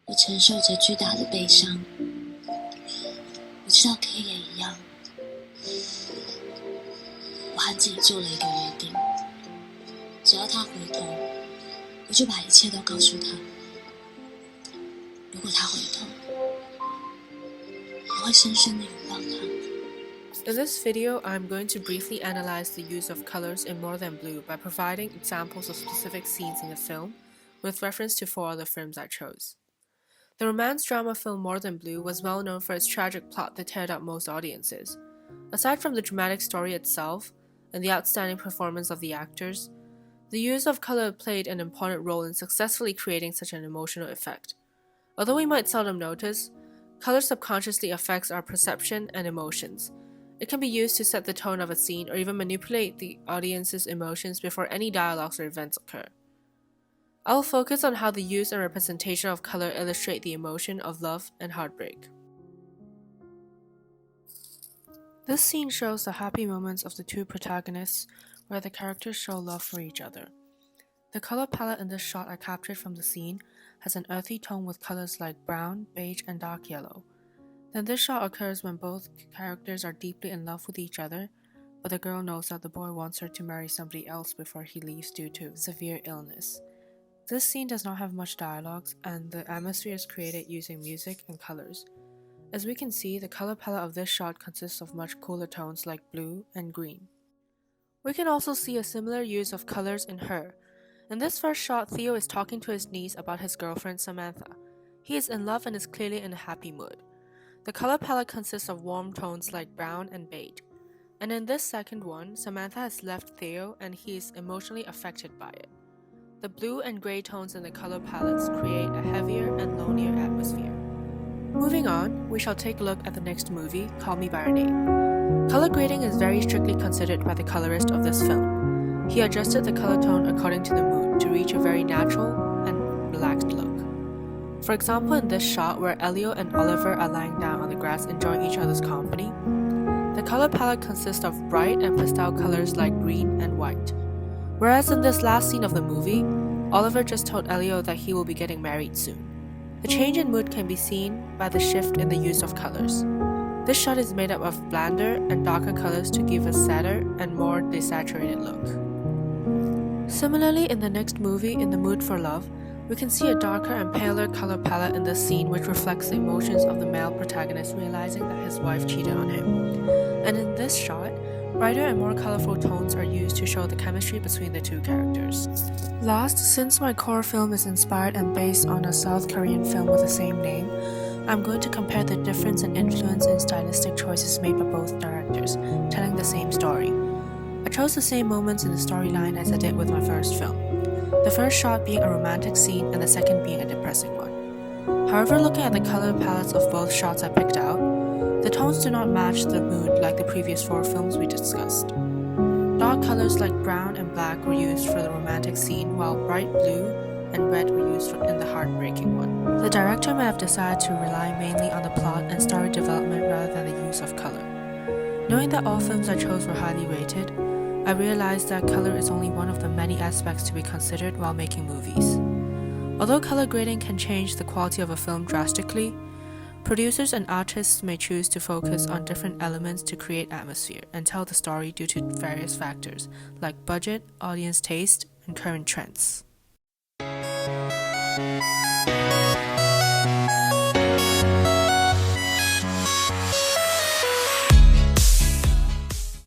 我承受着巨大的悲伤。我知道 K 也一样。我和自己做了一个约定，只要他回头，我就把一切都告诉他。如果他回头，我会深深地拥抱他。In this video, I'm going to briefly analyze the use of colors in More Than Blue by providing examples of specific scenes in the film, with reference to 4 other films I chose. The romance drama film More Than Blue was well known for its tragic plot that teared up most audiences. Aside from the dramatic story itself and the outstanding performance of the actors, the use of color played an important role in successfully creating such an emotional effect. Although we might seldom notice, color subconsciously affects our perception and emotions. It can be used to set the tone of a scene or even manipulate the audience's emotions before any dialogues or events occur. I will focus on how the use and representation of color illustrate the emotion of love and heartbreak. This scene shows the happy moments of the two protagonists, where the characters show love for each other. The color palette in this shot I captured from the scene has an earthy tone with colors like brown, beige, and dark yellow. Then this shot occurs when both characters are deeply in love with each other, but the girl knows that the boy wants her to marry somebody else before he leaves due to severe illness. This scene does not have much dialogues, and the atmosphere is created using music and colors. As we can see, the color palette of this shot consists of much cooler tones like blue and green. We can also see a similar use of colors in Her. In this first shot, Theo is talking to his niece about his girlfriend Samantha. He is in love and is clearly in a happy mood. The color palette consists of warm tones like brown and beige. And in this second one, Samantha has left Theo and he is emotionally affected by it. The blue and gray tones in the color palettes create a heavier and lonelier atmosphere. Moving on, we shall take a look at the next movie, Call Me By Your Name. Color grading is very strictly considered by the colorist of this film. He adjusted the color tone according to the mood to reach a very natural and relaxed look. For example, in this shot where Elio and Oliver are lying down on the grass enjoying each other's company, the color palette consists of bright and pastel colors like green and white. Whereas in this last scene of the movie, Oliver just told Elio that he will be getting married soon. The change in mood can be seen by the shift in the use of colors. This shot is made up of blander and darker colors to give a sadder and more desaturated look. Similarly, in the next movie, In the Mood for Love, we can see a darker and paler color palette in this scene which reflects the emotions of the male protagonist realizing that his wife cheated on him. And in this shot, brighter and more colorful tones are used to show the chemistry between the two characters. Last, since my core film is inspired and based on a South Korean film with the same name, I'm going to compare the difference in influence and stylistic choices made by both directors, telling the same story. I chose the same moments in the storyline as I did with my first film. The first shot being a romantic scene and the second being a depressing one. However, looking at the color palettes of both shots I picked out, the tones do not match the mood like the previous 4 films we discussed. Dark colors like brown and black were used for the romantic scene, while bright blue and red were used in the heartbreaking one. The director may have decided to rely mainly on the plot and story development rather than the use of color. Knowing that all films I chose were highly rated, I realized that color is only one of the many aspects to be considered while making movies. Although color grading can change the quality of a film drastically, producers and artists may choose to focus on different elements to create atmosphere and tell the story due to various factors like budget, audience taste, and current trends.